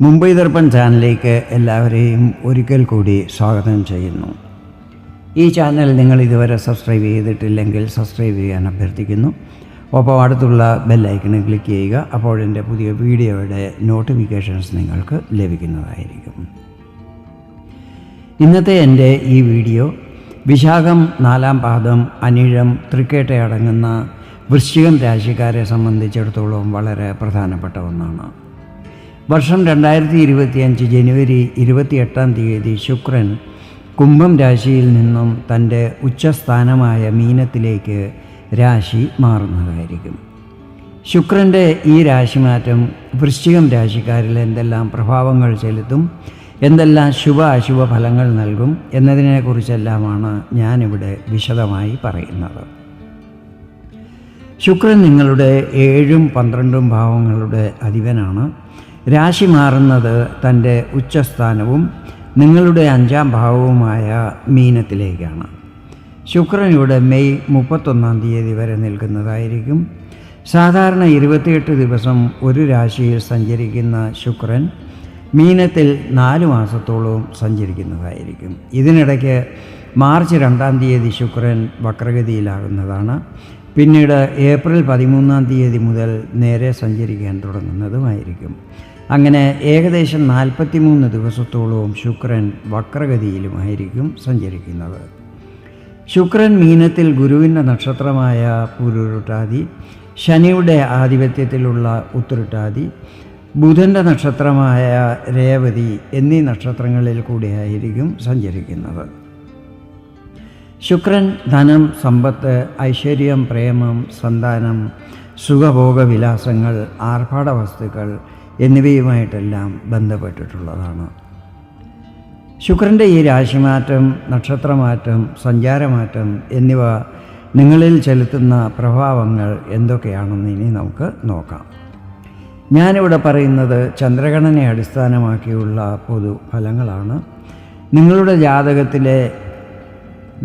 മുംബൈ ദർപ്പൺ ചാനലിലേക്ക് എല്ലാവരെയും ഒരിക്കൽ കൂടി സ്വാഗതം ചെയ്യുന്നു. ഈ ചാനൽ നിങ്ങൾ ഇതുവരെ സബ്സ്ക്രൈബ് ചെയ്തിട്ടില്ലെങ്കിൽ സബ്സ്ക്രൈബ് ചെയ്യാൻ അഭ്യർത്ഥിക്കുന്നു. ഒപ്പം അടുത്തുള്ള ബെല്ലൈക്കണിൽ ക്ലിക്ക് ചെയ്യുക. അപ്പോൾ എൻ്റെ പുതിയ വീഡിയോയുടെ നോട്ടിഫിക്കേഷൻസ് നിങ്ങൾക്ക് ലഭിക്കുന്നതായിരിക്കും. ഇന്നത്തെ എൻ്റെ ഈ വീഡിയോ വിശാഖം 4-ാം പാദം അനിഴം തൃക്കേട്ടയടങ്ങുന്ന വൃശ്ചികം രാശിക്കാരെ സംബന്ധിച്ചിടത്തോളം വളരെ പ്രധാനപ്പെട്ട ഒന്നാണ്. വർഷം 2025 ജനുവരി 28-ാം തീയതി ശുക്രൻ കുംഭം രാശിയിൽ നിന്നും തൻ്റെ ഉച്ചസ്ഥാനമായ മീനത്തിലേക്ക് രാശി മാറുന്നതായിരിക്കും. ശുക്രൻ്റെ ഈ രാശിമാറ്റം വൃശ്ചികം രാശിക്കാരിൽ എന്തെല്ലാം പ്രഭാവങ്ങൾ ചെലുത്തും, എന്തെല്ലാം ശുഭ അശുഭ ഫലങ്ങൾ നൽകും എന്നതിനെക്കുറിച്ചെല്ലാമാണ് ഞാനിവിടെ വിശദമായി പറയുന്നത്. ശുക്രൻ നിങ്ങളുടെ 7ഉം 12ഉം ഭാവങ്ങളുടെ അധിപനാണ്. രാശി മാറുന്നത് തൻ്റെ ഉച്ചസ്ഥാനവും നിങ്ങളുടെ 5-ാം ഭാവവുമായ മീനത്തിലേക്കാണ്. ശുക്രൻ ഇവിടെ മെയ് 31-ാം തീയതി വരെ നിൽക്കുന്നതായിരിക്കും. സാധാരണ 28 ദിവസം ഒരു രാശിയിൽ സഞ്ചരിക്കുന്ന ശുക്രൻ മീനത്തിൽ 4 മാസത്തോളവും സഞ്ചരിക്കുന്നതായിരിക്കും. ഇതിനിടയ്ക്ക് മാർച്ച് 2-ാം തീയതി ശുക്രൻ വക്രഗതിയിലാകുന്നതാണ്. പിന്നീട് ഏപ്രിൽ 13-ാം തീയതി മുതൽ നേരെ സഞ്ചരിക്കാൻ തുടങ്ങുന്നതുമായിരിക്കും. അങ്ങനെ ഏകദേശം 43 ദിവസത്തോളവും ശുക്രൻ വക്രഗതിയിലുമായിരിക്കും സഞ്ചരിക്കുന്നത്. ശുക്രൻ മീനത്തിൽ ഗുരുവിൻ്റെ നക്ഷത്രമായ പൂരുരുട്ടാതി, ശനിയുടെ ആധിപത്യത്തിലുള്ള ഉത്തരട്ടാതി, ബുധൻ്റെ നക്ഷത്രമായ രേവതി എന്നീ നക്ഷത്രങ്ങളിൽ കൂടിയായിരിക്കും സഞ്ചരിക്കുന്നത്. ശുക്രൻ ധനം, സമ്പത്ത്, ഐശ്വര്യം, പ്രേമം, സന്താനം, സുഖഭോഗവിലാസങ്ങൾ, ആർഭാട വസ്തുക്കൾ എന്നിവയുമായിട്ടെല്ലാം ബന്ധപ്പെട്ടിട്ടുള്ളതാണ്. ശുക്രൻ്റെ ഈ രാശിമാറ്റം, നക്ഷത്രമാറ്റം, സഞ്ചാരമാറ്റം എന്നിവ നിങ്ങളിൽ ചെലുത്തുന്ന പ്രഭാവങ്ങൾ എന്തൊക്കെയാണെന്ന് ഇനി നമുക്ക് നോക്കാം. ഞാനിവിടെ പറയുന്നത് ചന്ദ്രഗണനയെ അടിസ്ഥാനമാക്കിയുള്ള പൊതു ഫലങ്ങളാണ്. നിങ്ങളുടെ ജാതകത്തിലെ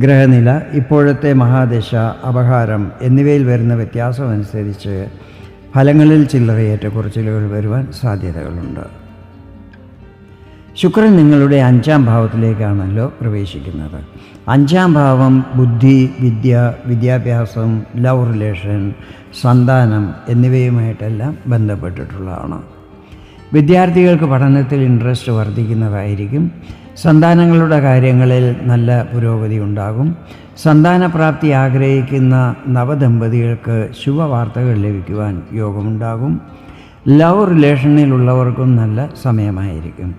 ഗ്രഹനില, ഇപ്പോഴത്തെ മഹാദശ, അപഹാരം എന്നിവയിൽ വരുന്ന വ്യത്യാസമനുസരിച്ച് ഫലങ്ങളിൽ ചില്ലറ ഏറ്റക്കുറച്ചിലുകൾ വരുവാൻ സാധ്യതകളുണ്ട്. ശുക്രൻ നിങ്ങളുടെ 5-ാം ഭാവത്തിലേക്കാണല്ലോ പ്രവേശിക്കുന്നത്. 5-ാം ഭാവം ബുദ്ധി, വിദ്യ, വിദ്യാഭ്യാസം, ലവ് റിലേഷൻ, സന്താനം എന്നിവയുമായിട്ടെല്ലാം ബന്ധപ്പെട്ടിട്ടുള്ളതാണ്. വിദ്യാർത്ഥികൾക്ക് പഠനത്തിൽ ഇൻട്രസ്റ്റ് വർദ്ധിക്കുന്നതായിരിക്കും. സന്താനങ്ങളുടെ കാര്യങ്ങളിൽ നല്ല പുരോഗതി ഉണ്ടാകും. സന്താനപ്രാപ്തി ആഗ്രഹിക്കുന്ന നവദമ്പതികൾക്ക് ശുഭവാർത്തകൾ ലഭിക്കുവാൻ യോഗമുണ്ടാകും. ലവ് റിലേഷനിലുള്ളവർക്കും നല്ല സമയമായിരിക്കും.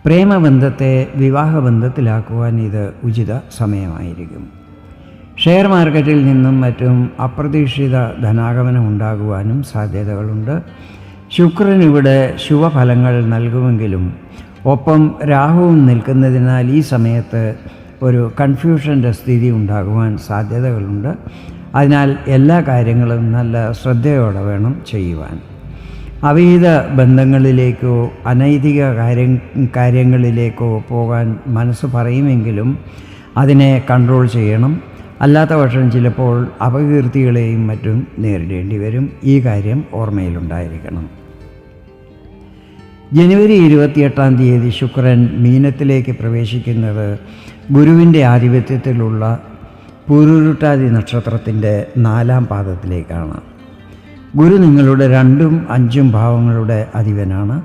പ്രേമബന്ധത്തെ വിവാഹബന്ധത്തിലാക്കുവാൻ ഇത് ഉചിത സമയമായിരിക്കും. ഷെയർ മാർക്കറ്റിൽ നിന്നും മറ്റും അപ്രതീക്ഷിത ധനാഗമനം ഉണ്ടാകുവാനും സാധ്യതകളുണ്ട്. ശുക്രൻ ഇവിടെ ശുഭഫലങ്ങൾ നൽകുമെങ്കിലും ഒപ്പം രാഹുവും നിൽക്കുന്നതിനാൽ ഈ സമയത്ത് ഒരു കൺഫ്യൂഷൻ്റെ സ്ഥിതി ഉണ്ടാകുവാൻ സാധ്യതകളുണ്ട്. അതിനാൽ എല്ലാ കാര്യങ്ങളും നല്ല ശ്രദ്ധയോടെ വേണം ചെയ്യുവാൻ. അവിഹിത ബന്ധങ്ങളിലേക്കോ അനൈതിക കാര്യങ്ങളിലേക്കോ പോകാൻ മനസ്സ് പറയുമെങ്കിലും അതിനെ കൺട്രോൾ ചെയ്യണം. അല്ലാത്ത പക്ഷം ചിലപ്പോൾ അപകീർത്തികളെയും മറ്റും നേരിടേണ്ടി വരും. ഈ കാര്യം ഓർമ്മയിലുണ്ടായിരിക്കണം. ജനുവരി 28-ാം തീയതി ശുക്രൻ മീനത്തിലേക്ക് പ്രവേശിക്കുന്നത് ഗുരുവിൻ്റെ ആധിപത്യത്തിലുള്ള പൂരുരുട്ടാതി നക്ഷത്രത്തിൻ്റെ 4-ാം പാദത്തിലേക്കാണ്. ഗുരു നിങ്ങളുടെ 2ഉം 5ഉം ഭാവങ്ങളുടെ അധിപനാണ്.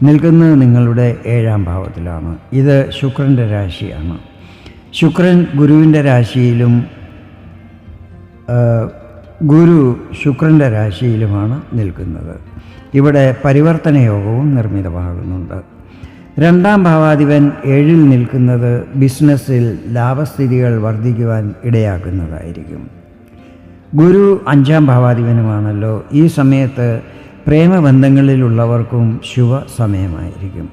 നിൽക്കുന്നത് നിങ്ങളുടെ 7-ാം ഭാവത്തിലാണ്. ഇത് ശുക്രൻ്റെ രാശിയാണ്. ശുക്രൻ ഗുരുവിൻ്റെ രാശിയിലും ഗുരു ശുക്രൻ്റെ രാശിയിലുമാണ് നിൽക്കുന്നത്. ഇവിടെ പരിവർത്തന യോഗവും നിർമ്മിതമാകുന്നുണ്ട്. 2-ാം ഭാവാധിപൻ 7-ൽ നിൽക്കുന്നത് ബിസിനസ്സിൽ ലാഭസ്ഥിതികൾ വർദ്ധിക്കുവാൻ ഇടയാക്കുന്നതായിരിക്കും. ഗുരു 5-ാം ഭാവാധിപനുമാണല്ലോ. ഈ സമയത്ത് പ്രേമബന്ധങ്ങളിലുള്ളവർക്കും ശുഭ സമയമായിരിക്കും.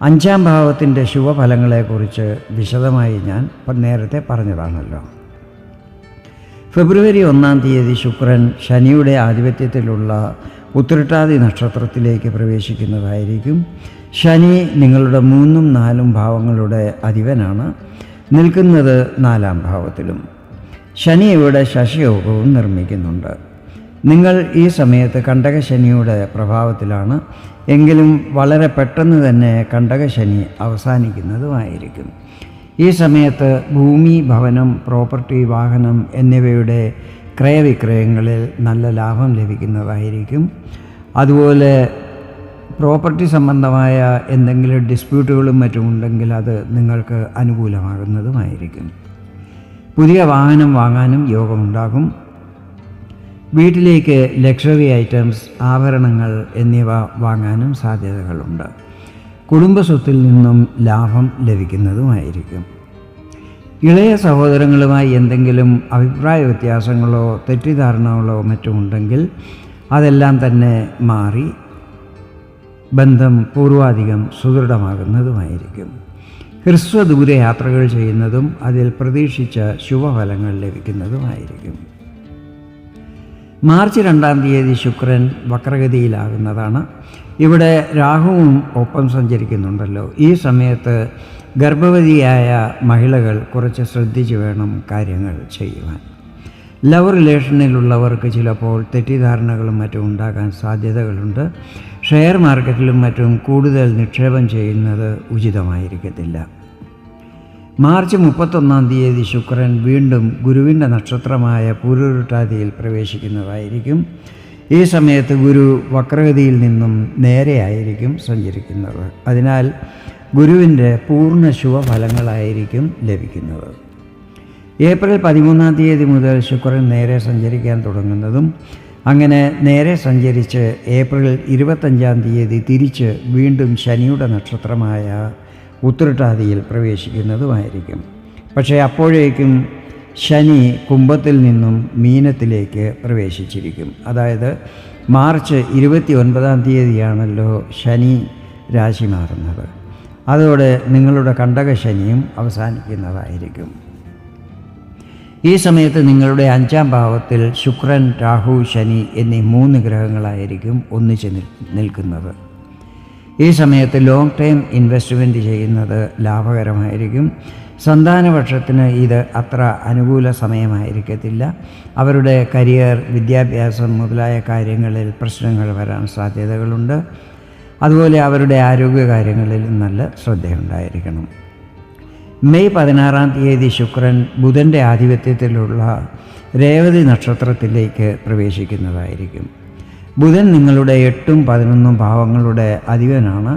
5-ാം ഭാവത്തിൻ്റെ ശുഭഫലങ്ങളെക്കുറിച്ച് വിശദമായി ഞാൻ നേരത്തെ പറഞ്ഞതാണല്ലോ. ഫെബ്രുവരി 1-ാം തീയതി ശുക്രൻ ശനിയുടെ ആധിപത്യത്തിലുള്ള ഉത്രട്ടാതി നക്ഷത്രത്തിലേക്ക് പ്രവേശിക്കുന്നതായിരിക്കും. ശനി നിങ്ങളുടെ 3ഉം 4ഉം ഭാവങ്ങളുടെ അധിപനാണ്. നിൽക്കുന്നത് 4-ാം ഭാവത്തിലും. ശനി ഇവിടെ ശശിയോഗവും നിർമ്മിക്കുന്നുണ്ട്. നിങ്ങൾ ഈ സമയത്ത് കണ്ടകശനിയുടെ പ്രഭാവത്തിലാണ്. എങ്കിലും വളരെ പെട്ടെന്ന് തന്നെ കണ്ടകശനി അവസാനിക്കുന്നതുമായിരിക്കും. ഈ സമയത്ത് ഭൂമി, ഭവനം, പ്രോപ്പർട്ടി, വാഹനം എന്നിവയുടെ ക്രയവിക്രയങ്ങളിൽ നല്ല ലാഭം ലഭിക്കുന്നതായിരിക്കും. അതുപോലെ പ്രോപ്പർട്ടി സംബന്ധമായ എന്തെങ്കിലും ഡിസ്പ്യൂട്ടുകളും മറ്റും ഉണ്ടെങ്കിൽ അത് നിങ്ങൾക്ക് അനുകൂലമാകുന്നതുമായിരിക്കും. പുതിയ വാഹനം വാങ്ങാനും യോഗമുണ്ടാകും. വീട്ടിലേക്ക് ലക്ഷറി ഐറ്റംസ്, ആഭരണങ്ങൾ എന്നിവ വാങ്ങാനും സാധ്യതകളുണ്ട്. കുടുംബസ്വത്തിൽ നിന്നും ലാഭം ലഭിക്കുന്നതുമായിരിക്കും. ഇളയ സഹോദരങ്ങളുമായി എന്തെങ്കിലും അഭിപ്രായ വ്യത്യാസങ്ങളോ തെറ്റിദ്ധാരണകളോ മറ്റും ഉണ്ടെങ്കിൽ അതെല്ലാം തന്നെ മാറി ബന്ധം പൂർവാധികം സുദൃഢമാകുന്നതുമായിരിക്കും. ഹ്രസ്വദൂര യാത്രകൾ ചെയ്യുന്നതും അതിൽ പ്രതീക്ഷിച്ച ശുഭഫലങ്ങൾ ലഭിക്കുന്നതുമായിരിക്കും. മാർച്ച് 2-ാം തീയതി ശുക്രൻ വക്രഗതിയിലാകുന്നതാണ്. ഇവിടെ രാഹുവും ഒപ്പം സഞ്ചരിക്കുന്നുണ്ടല്ലോ. ഈ സമയത്ത് ഗർഭവതിയായ മഹിളകൾ കുറച്ച് ശ്രദ്ധിച്ചു വേണം കാര്യങ്ങൾ ചെയ്യുവാൻ. ലവ് റിലേഷനിലുള്ളവർക്ക് ചിലപ്പോൾ തെറ്റിദ്ധാരണകളും മറ്റും ഉണ്ടാകാൻ സാധ്യതകളുണ്ട്. ഷെയർ മാർക്കറ്റിലും മറ്റും കൂടുതൽ നിക്ഷേപം ചെയ്യുന്നത് ഉചിതമായിരിക്കത്തില്ല. മാർച്ച് 31-ാം തീയതി ശുക്രൻ വീണ്ടും ഗുരുവിൻ്റെ നക്ഷത്രമായ പൂരുരുട്ടാതിയിൽ പ്രവേശിക്കുന്നതായിരിക്കും. ഈ സമയത്ത് ഗുരു വക്രഗതിയിൽ നിന്നും നേരെയായിരിക്കും സഞ്ചരിക്കുന്നത്. അതിനാൽ ഗുരുവിൻ്റെ പൂർണ്ണ ശുഭഫലങ്ങളായിരിക്കും ലഭിക്കുന്നത്. ഏപ്രിൽ 13-ാം തീയതി മുതൽ ശുക്രൻ നേരെ സഞ്ചരിക്കാൻ തുടങ്ങുന്നതും അങ്ങനെ നേരെ സഞ്ചരിച്ച് ഏപ്രിൽ 25-ാം തീയതി തിരിച്ച് വീണ്ടും ശനിയുടെ നക്ഷത്രമായ ഉത്രട്ടാതിയിൽ പ്രവേശിക്കുന്നതുമായിരിക്കും. പക്ഷേ അപ്പോഴേക്കും ശനി കുംഭത്തിൽ നിന്നും മീനത്തിലേക്ക് പ്രവേശിച്ചിരിക്കും. അതായത് മാർച്ച് 29-ാം തീയതിയാണല്ലോ ശനി രാശി മാറുന്നത്. അതോടെ നിങ്ങളുടെ കണ്ടകശനിയും അവസാനിക്കുന്നതായിരിക്കും. ഈ സമയത്ത് നിങ്ങളുടെ 5-ാം ഭാവത്തിൽ ശുക്രൻ, രാഹു, ശനി എന്നീ 3 ഗ്രഹങ്ങളായിരിക്കും ഒന്നിച്ച് നിൽക്കുന്നത്. ഈ സമയത്ത് ലോങ് ടൈം ഇൻവെസ്റ്റ്മെൻറ്റ് ചെയ്യുന്നത് ലാഭകരമായിരിക്കും. സന്താനപക്ഷത്തിന് ഇത് അത്ര അനുകൂല സമയമായിരിക്കത്തില്ല. അവരുടെ കരിയർ, വിദ്യാഭ്യാസം മുതലായ കാര്യങ്ങളിൽ പ്രശ്നങ്ങൾ വരാൻ സാധ്യതകളുണ്ട്. അതുപോലെ അവരുടെ ആരോഗ്യകാര്യങ്ങളിൽ നല്ല ശ്രദ്ധയുണ്ടായിരിക്കണം. മെയ് 16-ാം തീയതി ശുക്രൻ ബുധൻ്റെ ആധിപത്യത്തിലുള്ള രേവതി നക്ഷത്രത്തിലേക്ക് പ്രവേശിക്കുന്നതായിരിക്കും. ബുധൻ നിങ്ങളുടെ 8ഉം 11ഉം ഭാവങ്ങളുടെ അധിപനാണ്.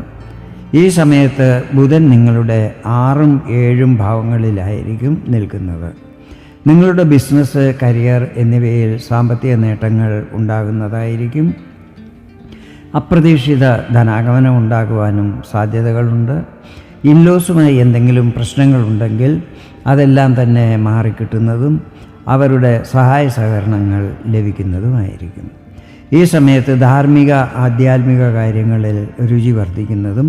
ഈ സമയത്ത് ബുധൻ നിങ്ങളുടെ 6ഉം 7ഉം ഭാവങ്ങളിലായിരിക്കും നിൽക്കുന്നത്. നിങ്ങളുടെ ബിസിനസ്, കരിയർ എന്നിവയിൽ സാമ്പത്തിക നേട്ടങ്ങൾ ഉണ്ടാകുന്നതായിരിക്കും. അപ്രതീക്ഷിത ധനാഗമനം ഉണ്ടാകുവാനും സാധ്യതകളുണ്ട്. ഇൻലോസുമായി എന്തെങ്കിലും പ്രശ്നങ്ങളുണ്ടെങ്കിൽ അതെല്ലാം തന്നെ മാറിക്കിട്ടുന്നതും അവരുടെ സഹായ സഹകരണങ്ങൾ ലഭിക്കുന്നതുമായിരിക്കും. ഈ സമയത്ത് ധാർമ്മിക, ആധ്യാത്മിക കാര്യങ്ങളിൽ രുചി വർദ്ധിക്കുന്നതും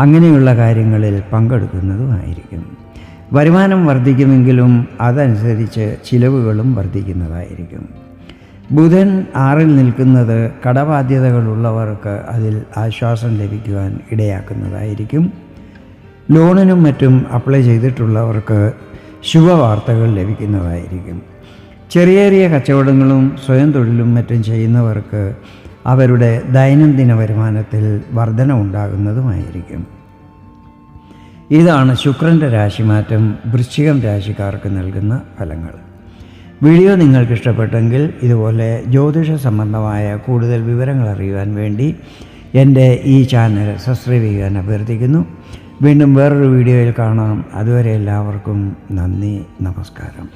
അങ്ങനെയുള്ള കാര്യങ്ങളിൽ പങ്കെടുക്കുന്നതുമായിരിക്കും. വരുമാനം വർദ്ധിക്കുമെങ്കിലും അതനുസരിച്ച് ചിലവുകളും വർദ്ധിക്കുന്നതായിരിക്കും. ബുധൻ 6-ൽ നിൽക്കുന്നത് കടബാധ്യതകളുള്ളവർക്ക് അതിൽ ആശ്വാസം ലഭിക്കുവാൻ ഇടയാക്കുന്നതായിരിക്കും. ലോണിനും മറ്റും അപ്ലൈ ചെയ്തിട്ടുള്ളവർക്ക് ശുഭവാർത്തകൾ ലഭിക്കുന്നതായിരിക്കും. ചെറിയ ചെറിയ കച്ചവടങ്ങളും സ്വയം തൊഴിലും മറ്റും ചെയ്യുന്നവർക്ക് അവരുടെ ദൈനംദിന വരുമാനത്തിൽ വർധന ഉണ്ടാകുന്നതുമായിരിക്കും. ഇതാണ് ശുക്രൻ്റെ രാശിമാറ്റം വൃശ്ചികം രാശിക്കാർക്ക് നൽകുന്ന ഫലങ്ങൾ. വീഡിയോ നിങ്ങൾക്ക് ഇഷ്ടപ്പെട്ടെങ്കിൽ ഇതുപോലെ ജ്യോതിഷ സംബന്ധമായ കൂടുതൽ വിവരങ്ങൾ അറിയുവാൻ വേണ്ടി എൻ്റെ ഈ ചാനൽ സബ്സ്ക്രൈബ് ചെയ്യാൻ അഭ്യർത്ഥിക്കുന്നു. വീണ്ടും വേറൊരു വീഡിയോയിൽ കാണാം. അതുവരെ എല്ലാവർക്കും നന്ദി, നമസ്കാരം.